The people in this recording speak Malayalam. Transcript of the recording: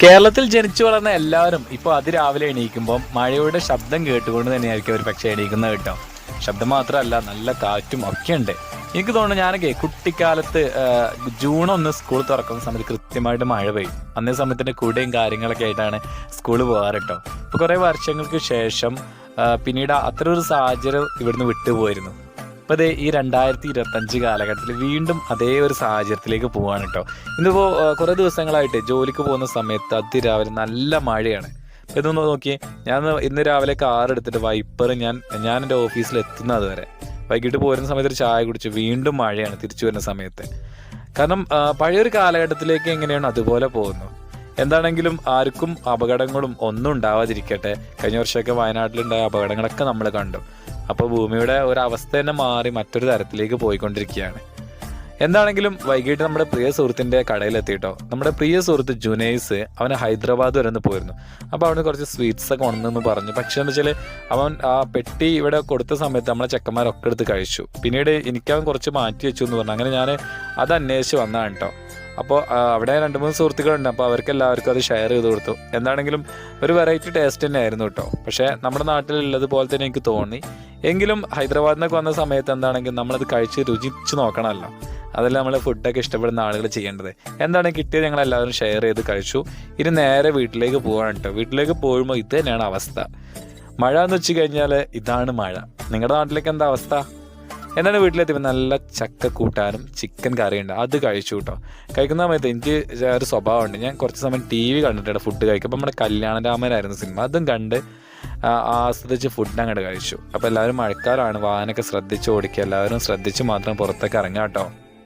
കേരളത്തിൽ ജനിച്ചു വളർന്ന എല്ലാവരും ഇപ്പോൾ അതിരാവിലെ എണീക്കുമ്പോൾ മഴയുടെ ശബ്ദം കേട്ടുകൊണ്ട് തന്നെയായിരിക്കും അവർ പക്ഷേ എണീക്കുന്നത് കേട്ടോ. ശബ്ദം മാത്രമല്ല, നല്ല കാറ്റും ഒക്കെ ഉണ്ട്. എനിക്ക് തോന്നുന്നു ഞാനൊക്കെ കുട്ടിക്കാലത്ത് ജൂൺ 1 സ്കൂൾ തുറക്കുന്ന സമയത്ത് കൃത്യമായിട്ട് മഴ പെയ്യും. അന്നേ സമയത്തിൻ്റെ കുടയും കാര്യങ്ങളൊക്കെ ആയിട്ടാണ് സ്കൂളിൽ പോകാറ് കേട്ടോ. ഇപ്പോൾ കുറേ വർഷങ്ങൾക്ക് ശേഷം പിന്നീട് അത്ര ഒരു സാഹചര്യം ഇവിടുന്ന് വിട്ടുപോയിരുന്നു. അപ്പോൾ അതേ ഈ 2025 കാലഘട്ടത്തിൽ വീണ്ടും അതേ ഒരു സാഹചര്യത്തിലേക്ക് പോവാണ് കേട്ടോ. ഇന്നിപ്പോൾ കുറേ ദിവസങ്ങളായിട്ട് ജോലിക്ക് പോകുന്ന സമയത്ത് അതിരാവിലെ നല്ല മഴയാണ്. അപ്പോൾ ഇതൊന്ന് നോക്കിയേ, ഞാൻ ഇന്ന് രാവിലെ കാർ എടുത്തിട്ട് വൈപ്പർ ഞാൻ എൻ്റെ ഓഫീസിൽ എത്തുന്നത് വരെ വൈകിട്ട് പോരുന്ന സമയത്ത് ഒരു ചായ കുടിച്ച് വീണ്ടും മഴയാണ് തിരിച്ചു വരുന്ന സമയത്ത്. കാരണം പഴയൊരു കാലഘട്ടത്തിലേക്ക് എങ്ങനെയാണ് അതുപോലെ പോകുന്നു. എന്താണെങ്കിലും ആർക്കും അപകടങ്ങളും ഒന്നും ഉണ്ടാവാതിരിക്കട്ടെ. കഴിഞ്ഞ വർഷമൊക്കെ വയനാട്ടിലുണ്ടായ അപകടങ്ങളൊക്കെ നമ്മൾ കണ്ടു. അപ്പോൾ ഭൂമിയുടെ ഒരവസ്ഥ തന്നെ മാറി മറ്റൊരു തരത്തിലേക്ക് പോയിക്കൊണ്ടിരിക്കുകയാണ്. എന്താണെങ്കിലും വൈകിട്ട് നമ്മുടെ പ്രിയ സുഹൃത്തിൻ്റെ കടയിലെത്തിയിട്ടോ. നമ്മുടെ പ്രിയ സുഹൃത്ത് ജുനൈസ് അവന് ഹൈദരാബാദ് വരെ ഒന്ന് പോയിരുന്നു. അപ്പോൾ അവന് കുറച്ച് സ്വീറ്റ്സ് ഒക്കെ ഉണ്ടെന്ന് പറഞ്ഞു. പക്ഷേ എന്ന് വെച്ചാൽ അവൻ ആ പെട്ടി ഇവിടെ കൊടുത്ത സമയത്ത് നമ്മളെ ചെക്കന്മാരൊക്കെ എടുത്ത് കഴിച്ചു. പിന്നീട് എനിക്കവൻ കുറച്ച് മാറ്റി വെച്ചു എന്ന് പറഞ്ഞു. അങ്ങനെ ഞാൻ അത് അന്വേഷിച്ച് വന്നതാണ് കേട്ടോ. അപ്പോൾ അവിടെ 2-3 സുഹൃത്തുക്കളുണ്ട്. അപ്പോൾ അവർക്ക് എല്ലാവർക്കും അത് ഷെയർ ചെയ്ത് കൊടുത്തു. എന്താണെങ്കിലും ഒരു വെറൈറ്റി ടേസ്റ്റ് തന്നെ ആയിരുന്നു കേട്ടോ. പക്ഷേ നമ്മുടെ നാട്ടിലുള്ളത് പോലെ തന്നെ എനിക്ക് തോന്നി. എങ്കിലും ഹൈദരാബാദിൽ നിന്നൊക്കെ വന്ന സമയത്ത് എന്താണെങ്കിലും നമ്മളത് കഴിച്ച് രുചിച്ച് നോക്കണമല്ലോ. അതല്ല നമ്മൾ ഫുഡൊക്കെ ഇഷ്ടപ്പെടുന്ന ആളുകൾ ചെയ്യേണ്ടത്. എന്താണ് കിട്ടിയത് ഞങ്ങളെല്ലാവരും ഷെയർ ചെയ്ത് കഴിച്ചു. ഇനി നേരെ വീട്ടിലേക്ക് പോകാൻ കേട്ടോ. വീട്ടിലേക്ക് പോകുമ്പോൾ ഇത് തന്നെയാണ് അവസ്ഥ. മഴ എന്ന് വെച്ച് കഴിഞ്ഞാൽ ഇതാണ് മഴ. നിങ്ങളുടെ നാട്ടിലേക്ക് എന്താ അവസ്ഥ? എന്നാണ് വീട്ടിലെത്തിയപ്പോൾ നല്ല ചക്ക കൂട്ടാനും ചിക്കൻ കറിയുണ്ട്. അത് കഴിച്ചു കേട്ടോ. കഴിക്കുന്ന സമയത്ത് എനിക്ക് ഒരു സ്വഭാവമുണ്ട്. ഞാൻ കുറച്ച് സമയം TV കണ്ടിട്ടുണ്ട് ഫുഡ് കഴിക്കും. അപ്പോൾ നമ്മുടെ കല്യാണരാമനായിരുന്നു സിനിമ. അതും കണ്ട് ആസ്വദിച്ച് ഫുഡ് അങ്ങോട്ട് കഴിച്ചു. അപ്പോൾ എല്ലാവരും മഴക്കാലമാണ്, വാഹനമൊക്കെ ശ്രദ്ധിച്ച് ഓടിക്കുക. എല്ലാവരും ശ്രദ്ധിച്ച് മാത്രം പുറത്തേക്ക് ഇറങ്ങാം കേട്ടോ.